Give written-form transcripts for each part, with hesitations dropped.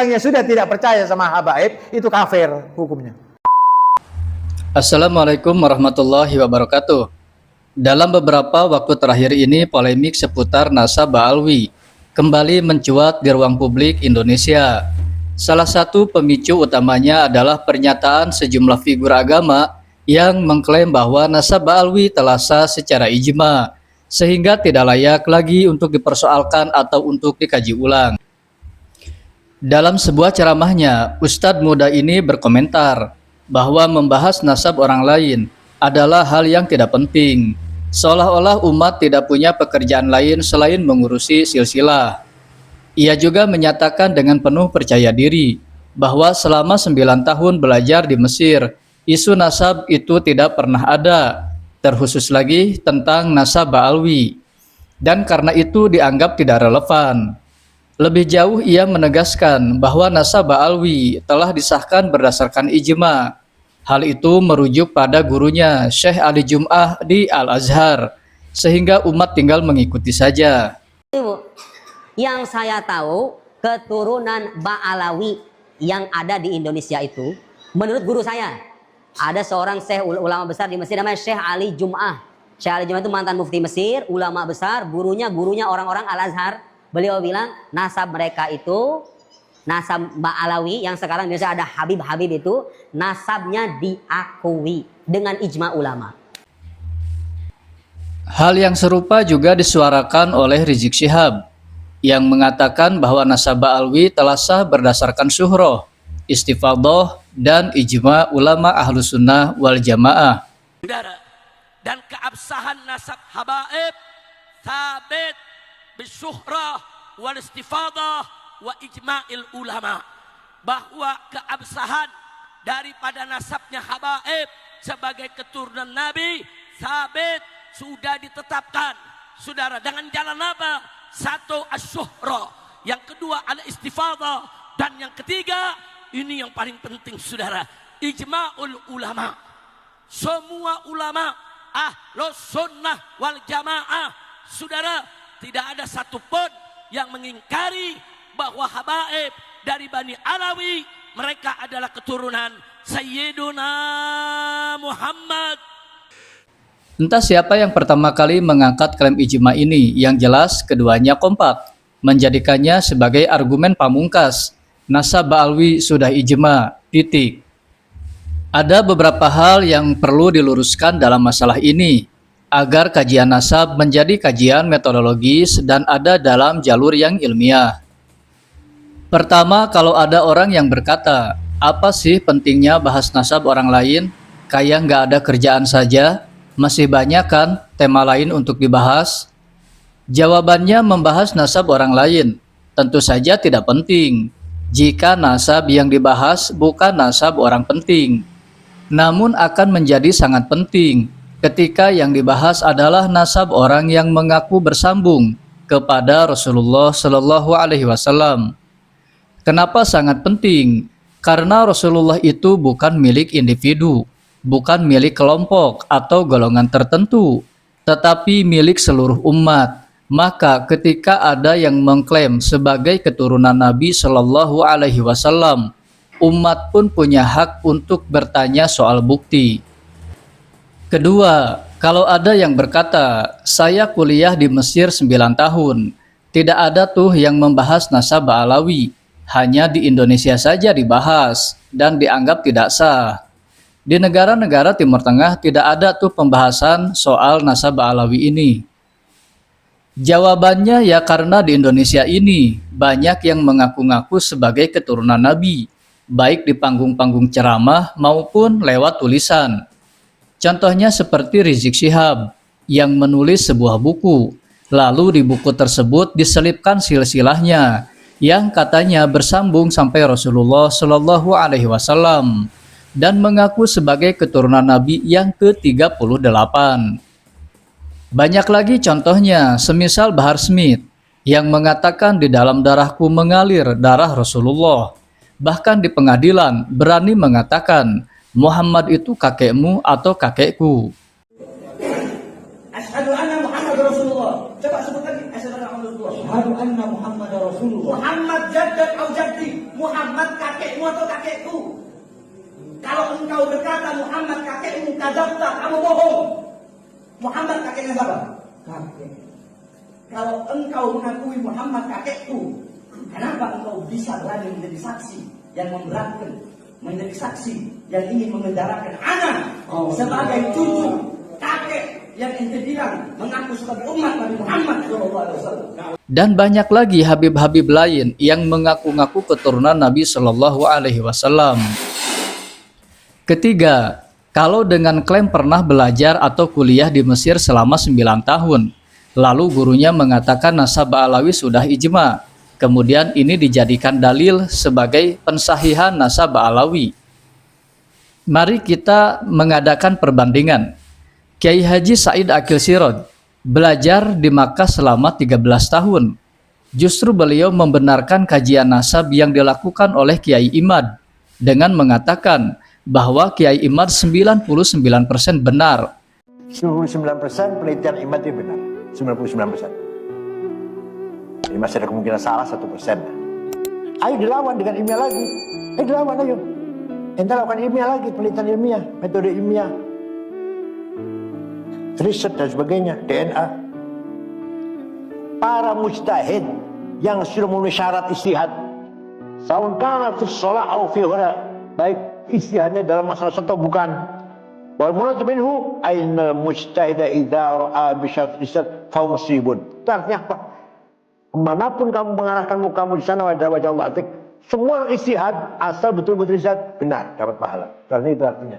orangnya sudah tidak percaya sama habaib, itu kafir hukumnya. Assalamualaikum warahmatullahi wabarakatuh. Dalam beberapa waktu terakhir ini, polemik seputar nasab Ba'alwi kembali mencuat di ruang publik Indonesia. Salah satu pemicu utamanya adalah pernyataan sejumlah figur agama yang mengklaim bahwa nasab Ba'alwi telah sah secara ijma, sehingga tidak layak lagi untuk dipersoalkan atau untuk dikaji ulang. Dalam sebuah ceramahnya, Ustadz muda ini berkomentar bahwa membahas nasab orang lain adalah hal yang tidak penting, seolah-olah umat tidak punya pekerjaan lain selain mengurusi silsilah. Ia juga menyatakan dengan penuh percaya diri bahwa selama 9 tahun belajar di Mesir, isu nasab itu tidak pernah ada, terkhusus lagi tentang nasab Ba'alwi, dan karena itu dianggap tidak relevan. Lebih jauh ia menegaskan bahwa nasab Ba'alwi telah disahkan berdasarkan ijma. Hal itu merujuk pada gurunya Syekh Ali Jum'ah di Al-Azhar, sehingga umat tinggal mengikuti saja. Yang saya tahu, keturunan Ba'alawi yang ada di Indonesia itu, menurut guru saya, ada seorang syekh ulama besar di Mesir namanya Syekh Ali Jum'ah. Syekh Ali Jum'ah itu mantan mufti Mesir, ulama besar, gurunya orang-orang Al-Azhar. Beliau bilang nasab mereka itu, nasab Ba'alawi yang sekarang biasa ada Habib-Habib itu, nasabnya diakui dengan ijma ulama. Hal yang serupa juga disuarakan oleh Rizik Syihab yang mengatakan bahwa nasab Ba'alwi telah sah berdasarkan syuhroh, istifadhah, dan ijma ulama Ahlus Sunnah wal Jamaah. Dan keabsahan nasab habaib sabit bisyuhrah wal istifadhah wa ijma'il ulama, bahwa keabsahan daripada nasabnya habaib sebagai keturunan Nabi sabit sudah ditetapkan, saudara, dengan jalan apa? Satu, asyuhrah, yang kedua al-istifadhah, dan yang ketiga, ini yang paling penting, saudara, ijma'ul ulama. Semua ulama Ahlus Sunnah wal Jamaah, saudara, tidak ada satupun yang mengingkari bahwa habaib dari Bani Alawi mereka adalah keturunan Sayyiduna Muhammad. Entah siapa yang pertama kali mengangkat klaim ijma ini, yang jelas keduanya kompak menjadikannya sebagai argumen pamungkas. Nasab Ba'alwi sudah ijma, titik. Ada beberapa hal yang perlu diluruskan dalam masalah ini agar kajian nasab menjadi kajian metodologis dan ada dalam jalur yang ilmiah. Pertama, kalau ada orang yang berkata, apa sih pentingnya bahas nasab orang lain? Kayak nggak ada kerjaan saja, masih banyak kan tema lain untuk dibahas? Jawabannya, membahas nasab orang lain tentu saja tidak penting jika nasab yang dibahas bukan nasab orang penting. Namun akan menjadi sangat penting ketika yang dibahas adalah nasab orang yang mengaku bersambung kepada Rasulullah Shallallahu Alaihi Wasallam. Kenapa sangat penting? Karena Rasulullah itu bukan milik individu, bukan milik kelompok atau golongan tertentu, tetapi milik seluruh umat. Maka ketika ada yang mengklaim sebagai keturunan Nabi Shallallahu Alaihi Wasallam, umat pun punya hak untuk bertanya soal bukti. Kedua, kalau ada yang berkata, saya kuliah di Mesir 9 tahun, tidak ada tuh yang membahas nasab Ba'alawi, hanya di Indonesia saja dibahas dan dianggap tidak sah. Di negara-negara Timur Tengah tidak ada tuh pembahasan soal nasab Ba'alawi ini. Jawabannya ya karena di Indonesia ini banyak yang mengaku-ngaku sebagai keturunan Nabi, baik di panggung-panggung ceramah maupun lewat tulisan. Contohnya seperti Rizik Syihab yang menulis sebuah buku, lalu di buku tersebut diselipkan silsilahnya yang katanya bersambung sampai Rasulullah Shallallahu Alaihi Wasallam dan mengaku sebagai keturunan Nabi yang ke-38. Banyak lagi contohnya, semisal Bahar Smith yang mengatakan di dalam darahku mengalir darah Rasulullah. Bahkan di pengadilan berani mengatakan Muhammad itu kakekmu atau kakekku. Asyhadu anna Muhammad Rasulullah. Coba sebut lagi. Asyhadu anna Muhammad Rasulullah. Asyhadu anna Muhammad Rasulullah. Muhammad jaddad au jaddi. Muhammad Muhammad kakekmu atau kakekku? Kalau engkau berkata Muhammad kakekmu, kadzabta, kamu bohong. Muhammad kakeknya siapa? Kakek. Kalau engkau mengakui Muhammad kakekku, kenapa engkau bisa berani menjadi saksi yang memberatkan, menjadi saksi yang ingin memenjarakan anak sebagai cucu kakek yang ente bilang mengaku sebagai umat Nabi Muhammad SAW. Dan banyak lagi Habib-Habib lain yang mengaku-ngaku keturunan Nabi Shallallahu Alaihi Wasallam. Ketiga, kalau dengan klaim pernah belajar atau kuliah di Mesir selama 9 tahun, lalu gurunya mengatakan nasab Ba'alawi sudah ijma, kemudian ini dijadikan dalil sebagai pensahihan nasab Ba'alawi. Mari kita mengadakan perbandingan. Kiai Haji Said Akil Siraj belajar di Makkah selama 13 tahun. Justru beliau membenarkan kajian nasab yang dilakukan oleh Kiai Imad dengan mengatakan bahwa Kiai Imad 99% benar. 99% penelitian Imad itu benar. 99%. Jadi masih ada kemungkinan salah 1%. Ayo dilawan dengan ilmiah lagi. Ayo dilawan, ayo. Ente lakukan ilmiah lagi, penelitian ilmiah, metode ilmiah, riset dan sebagainya, DNA. Para mujtahid yang sudah memenuhi syarat istihad, saun kana fi shalah atau fi ghayriha, baik istihadnya dalam masalah atau bukan. Wal murad minhu ainal mujtahida idza ra'a bi syarat istihad fa musibun. Artinya apa? Kemanapun kamu mengarahkan mukamu di sana wajah Allah atik, semua istihad asal betul-betul istihad benar dapat pahala. Karena itu artinya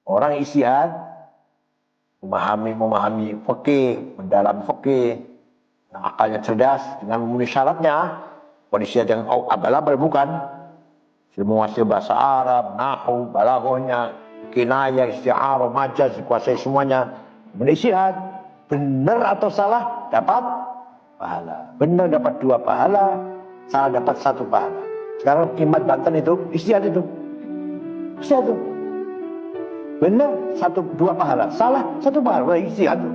orang istihad memahami fikih, mendalam fikih, akalnya cerdas dengan memenuhi syaratnya. Kondisi yang abal-abal bukan, sudah menguasai bahasa Arab, nahwu, balaghahnya, kinayah, isti'arah, majaz, kuasai semuanya. Menistihad, benar atau salah dapat pahala. Benar dapat 2 pahala, salah dapat 1 pahala. Sekarang Imad Banten itu istihad itu. Istihad itu. Benar 2 pahala, salah 1 pahala, istihad itu.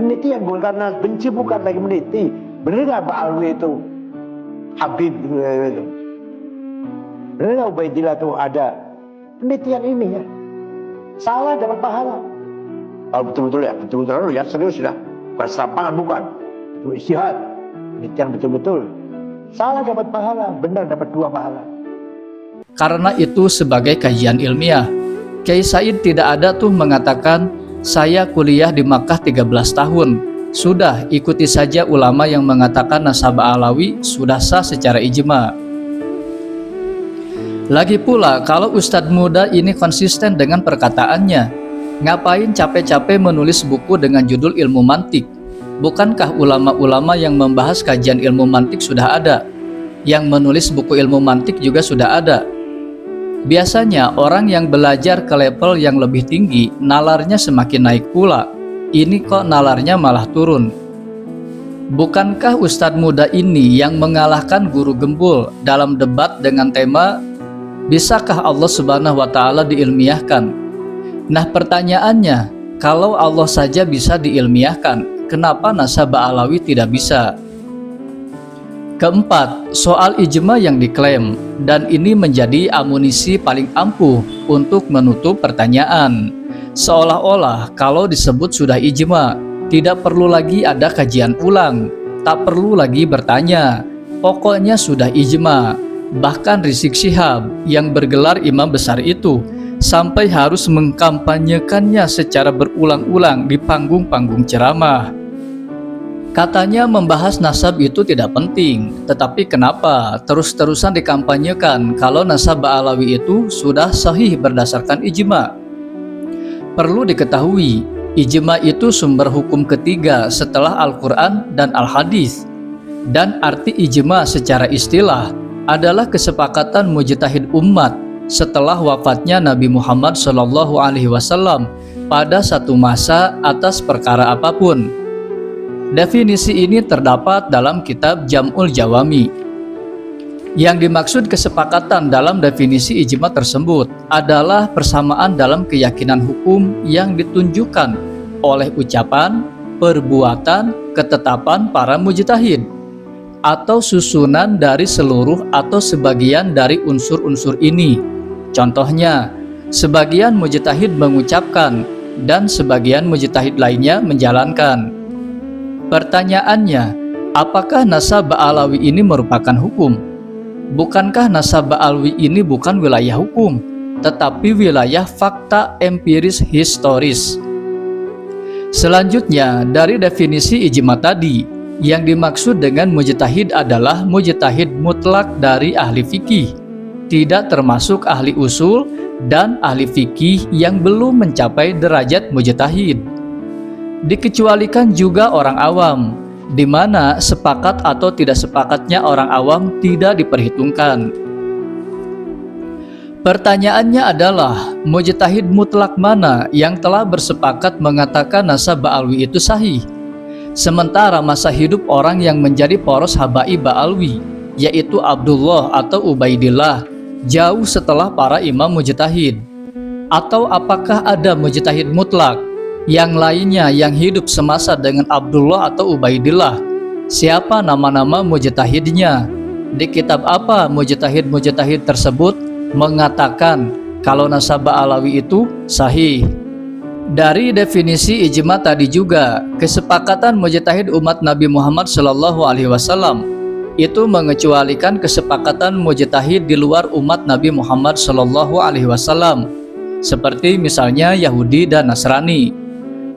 Penelitian bukan karena benci, bukan lagi meneliti. Benar nggak Ba'alawi itu Habib itu? Benar nggak Ubaidillah itu ada? Penelitian ini ya. Salah dapat pahala. Kalau betul-betul ya, betul-betul ya serius ya. Bukan serampangan, bukan. Itu istihad. Penelitian betul-betul. Salah dapat pahala, benar dapat 2 pahala. Karena itu sebagai kajian ilmiah, Kiai Said tidak ada tuh mengatakan saya kuliah di Makkah 13 tahun. Sudah ikuti saja ulama yang mengatakan nasab Alawi sudah sah secara ijma. Lagi pula kalau Ustadz muda ini konsisten dengan perkataannya, ngapain capek-capek menulis buku dengan judul ilmu mantik? Bukankah ulama-ulama yang membahas kajian ilmu mantik sudah ada? Yang menulis buku ilmu mantik juga sudah ada. Biasanya orang yang belajar ke level yang lebih tinggi, nalarnya semakin naik pula. Ini kok nalarnya malah turun. Bukankah Ustadz muda ini yang mengalahkan guru gembul dalam debat dengan tema bisakah Allah Subhanahu wa Ta'ala diilmiahkan? Nah pertanyaannya, kalau Allah saja bisa diilmiahkan, kenapa nasab Alawi tidak bisa? Keempat, soal ijma yang diklaim, dan ini menjadi amunisi paling ampuh untuk menutup pertanyaan. Seolah-olah kalau disebut sudah ijma, tidak perlu lagi ada kajian ulang, tak perlu lagi bertanya, pokoknya sudah ijma. Bahkan Rizik Syihab yang bergelar imam besar itu sampai harus mengkampanyekannya secara berulang-ulang di panggung-panggung ceramah. Katanya membahas nasab itu tidak penting, tetapi kenapa terus-terusan dikampanyekan kalau nasab Alawi itu sudah sahih berdasarkan ijma? Perlu diketahui, ijma itu sumber hukum ketiga setelah Al-Quran dan Al-Hadis. Dan arti ijma secara istilah adalah kesepakatan mujtahid umat setelah wafatnya Nabi Muhammad SAW pada satu masa atas perkara apapun. Definisi ini terdapat dalam kitab Jam'ul Jawami. Yang dimaksud kesepakatan dalam definisi ijma tersebut adalah persamaan dalam keyakinan hukum yang ditunjukkan oleh ucapan, perbuatan, ketetapan para mujtahid. atau susunan dari seluruh atau sebagian dari unsur-unsur ini. Contohnya, sebagian mujtahid mengucapkan dan sebagian mujtahid lainnya menjalankan. Pertanyaannya, apakah nasab ba'alawi ini merupakan hukum? Bukankah nasab ba'alawi ini bukan wilayah hukum, tetapi wilayah fakta empiris historis? Selanjutnya, dari definisi ijma tadi, yang dimaksud dengan mujtahid adalah mujtahid mutlak dari ahli fikih, tidak termasuk ahli usul dan ahli fikih yang belum mencapai derajat mujtahid. Dikecualikan juga orang awam, di mana sepakat atau tidak sepakatnya orang awam tidak diperhitungkan. Pertanyaannya adalah, mujtahid mutlak mana yang telah bersepakat mengatakan nasab ba'alwi itu sahih? Sementara masa hidup orang yang menjadi poros habaib ba'alwi, yaitu Abdullah atau Ubaidillah, jauh setelah para imam mujtahid. Atau apakah ada mujtahid mutlak yang lainnya yang hidup semasa dengan Abdullah atau Ubaidillah? Siapa nama-nama mujtahidnya? Di kitab apa mujtahid-mujtahid tersebut mengatakan kalau nasab ba'alawi itu sahih? Dari definisi ijma tadi juga, kesepakatan mujtahid umat Nabi Muhammad SAW itu mengecualikan kesepakatan mujtahid di luar umat Nabi Muhammad SAW, seperti misalnya Yahudi dan Nasrani.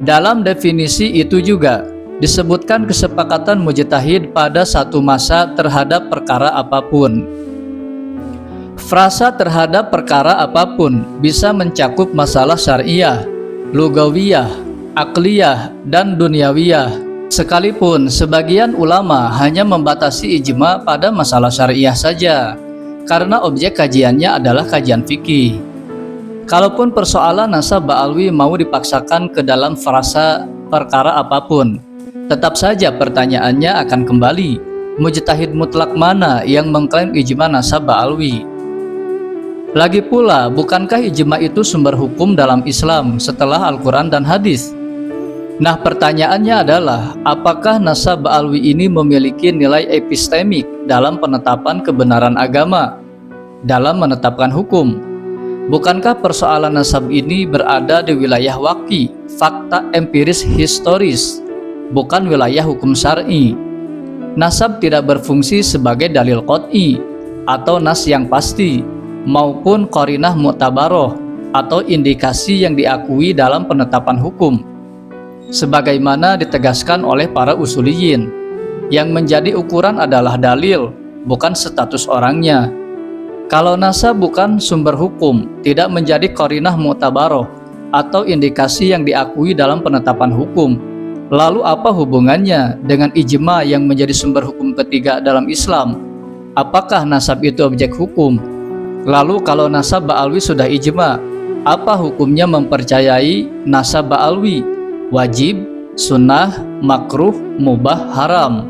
Dalam definisi itu juga disebutkan kesepakatan mujtahid pada satu masa terhadap perkara apapun. Frasa terhadap perkara apapun bisa mencakup masalah syariah, lugawiyah, akliyah, dan duniawiyah. Sekalipun sebagian ulama hanya membatasi ijma pada masalah syariah saja, karena objek kajiannya adalah kajian fikih. Kalaupun persoalan nasab ba'alwi mau dipaksakan ke dalam frasa perkara apapun, tetap saja pertanyaannya akan kembali, mujtahid mutlak mana yang mengklaim ijma nasab ba'alwi? Lagi pula, bukankah ijma itu sumber hukum dalam Islam setelah Al-Quran dan hadis? Nah, pertanyaannya adalah, apakah nasab ba'alwi ini memiliki nilai epistemik dalam penetapan kebenaran agama, dalam menetapkan hukum? Bukankah persoalan nasab ini berada di wilayah waqi, fakta empiris historis, bukan wilayah hukum syar'i? Nasab tidak berfungsi sebagai dalil qot'i atau nas yang pasti, maupun qarinah mu'tabaroh atau indikasi yang diakui dalam penetapan hukum, sebagaimana ditegaskan oleh para usuliyin. Yang menjadi ukuran adalah dalil, bukan status orangnya. Kalau nasab bukan sumber hukum, tidak menjadi qarinah mu'tabaroh atau indikasi yang diakui dalam penetapan hukum, lalu apa hubungannya dengan ijma yang menjadi sumber hukum ketiga dalam Islam? Apakah nasab itu objek hukum? Lalu kalau nasab ba'alwi sudah ijma, apa hukumnya mempercayai nasab ba'alwi? Wajib, sunnah, makruh, mubah, haram?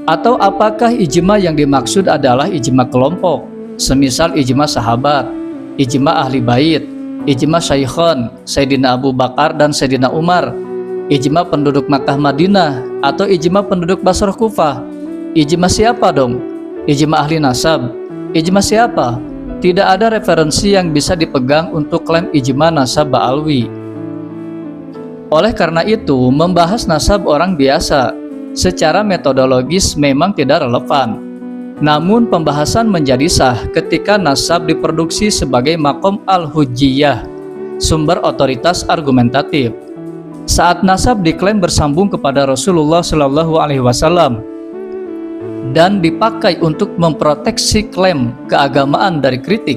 Atau apakah ijma yang dimaksud adalah ijma kelompok, semisal ijma sahabat, ijma ahli bait, ijma syaikhan, Sayyidina Abu Bakar dan Sayyidina Umar, ijma penduduk Makkah Madinah, atau ijma penduduk Basrah Kufah? Ijma siapa dong? Ijma ahli nasab? Ijma siapa? Tidak ada referensi yang bisa dipegang untuk klaim ijma nasab ba'alwi. Oleh karena itu, membahas nasab orang biasa secara metodologis memang tidak relevan. Namun pembahasan menjadi sah ketika nasab diproduksi sebagai makom al-hujjiyah, sumber otoritas argumentatif. Saat nasab diklaim bersambung kepada Rasulullah SAW dan dipakai untuk memproteksi klaim keagamaan dari kritik,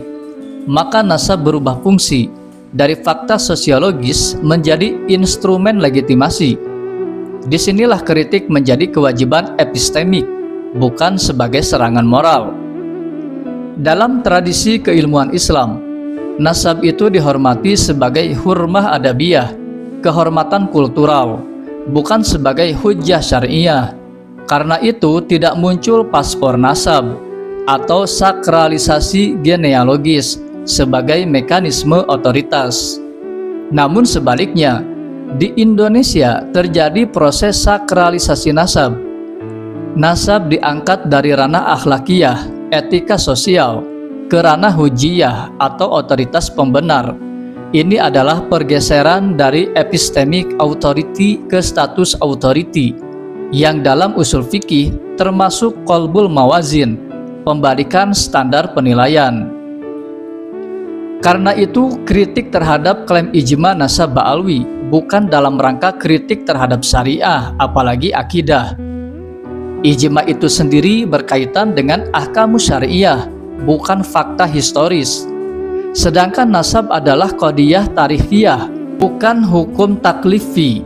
maka nasab berubah fungsi dari fakta sosiologis menjadi instrumen legitimasi. Disinilah kritik menjadi kewajiban epistemik, bukan sebagai serangan moral. Dalam tradisi keilmuan Islam, nasab itu dihormati sebagai hurmah adabiyah, kehormatan kultural, bukan sebagai hujjah syariah. Karena itu tidak muncul paspor nasab atau sakralisasi genealogis sebagai mekanisme otoritas. Namun sebaliknya, di Indonesia terjadi proses sakralisasi nasab. Nasab diangkat dari ranah akhlakiyah, etika sosial, ke ranah hujiyah atau otoritas pembenar. Ini adalah pergeseran dari epistemic authority ke status authority, yang dalam usul fikih termasuk qalbul mawazin, pembalikan standar penilaian. Karena itu, kritik terhadap klaim ijma nasab ba'alwi bukan dalam rangka kritik terhadap syariah, apalagi akidah. Ijma itu sendiri berkaitan dengan ahkamu syariah, bukan fakta historis. Sedangkan nasab adalah qadiyah tarifiyah, bukan hukum taklifi.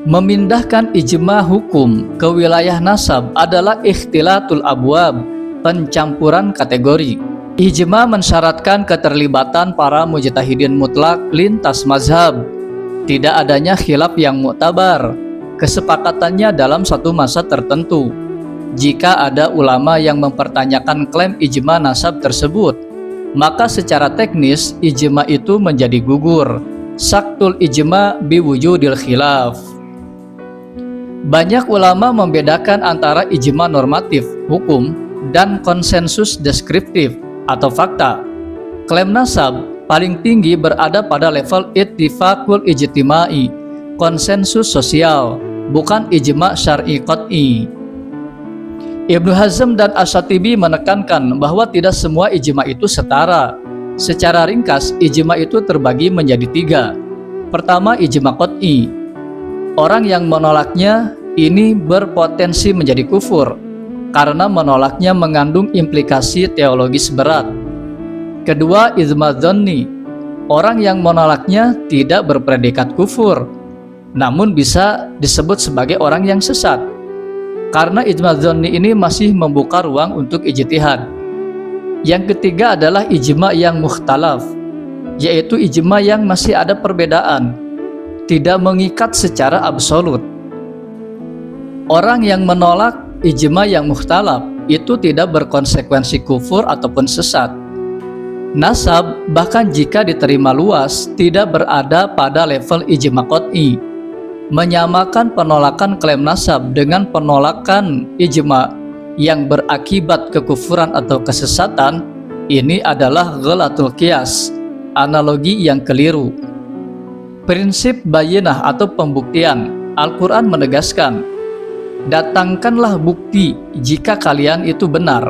Memindahkan ijma hukum ke wilayah nasab adalah ikhtilatul abwab, pencampuran kategori. Ijma mensyaratkan keterlibatan para mujtahidin mutlak lintas mazhab, tidak adanya khilaf yang muktabar, kesepakatannya dalam satu masa tertentu. Jika ada ulama yang mempertanyakan klaim ijma nasab tersebut, maka secara teknis ijma itu menjadi gugur. Saktul ijma biwujudil khilaf. Banyak ulama membedakan antara ijma normatif, hukum, dan konsensus deskriptif atau fakta. Klaim nasab paling tinggi berada pada level ittifaqul ijtimai, konsensus sosial, bukan ijma syar'i qat'i. Ibnu Hazm dan Asy-Syatibi menekankan bahwa tidak semua ijma itu setara. Secara ringkas, ijma itu terbagi menjadi 3. Pertama, ijma qat'i. Orang yang menolaknya ini berpotensi menjadi kufur, karena menolaknya mengandung implikasi teologis berat. Kedua, ijma dzanni. Orang yang menolaknya tidak berpredikat kufur, namun bisa disebut sebagai orang yang sesat, karena ijma dzanni ini masih membuka ruang untuk ijtihad. Yang ketiga adalah ijma yang mukhtalaf, yaitu ijma yang masih ada perbedaan, tidak mengikat secara absolut. Orang yang menolak ijma yang mukhtalaf itu tidak berkonsekuensi kufur ataupun sesat. Nasab bahkan jika diterima luas tidak berada pada level ijma qat'i. Menyamakan penolakan klaim nasab dengan penolakan ijma yang berakibat kekufuran atau kesesatan, ini adalah ghalatul qiyas, analogi yang keliru. Prinsip bayinah atau pembuktian, Al-Quran menegaskan, datangkanlah bukti jika kalian itu benar.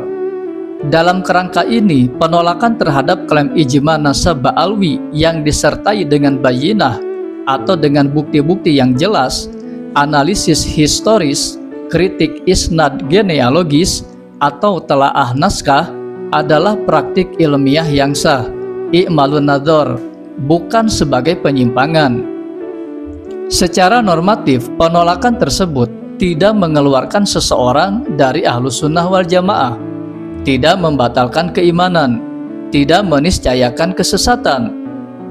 Dalam kerangka ini, penolakan terhadap klaim ijma nasab ba'alwi yang disertai dengan bayinah atau dengan bukti-bukti yang jelas, analisis historis, kritik isnad genealogis, atau telaah naskah adalah praktik ilmiah yang sah, i'malun nadhar, bukan sebagai penyimpangan. Secara normatif, penolakan tersebut tidak mengeluarkan seseorang dari Ahlus Sunnah wal Jamaah, tidak membatalkan keimanan, tidak meniscayakan kesesatan,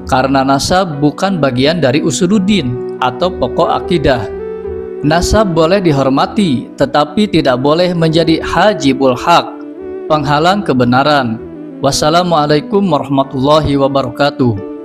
karena nasab bukan bagian dari usuluddin atau pokok akidah. Nasab boleh dihormati, tetapi tidak boleh menjadi hajibul haq, penghalang kebenaran. Wassalamualaikum warahmatullahi wabarakatuh.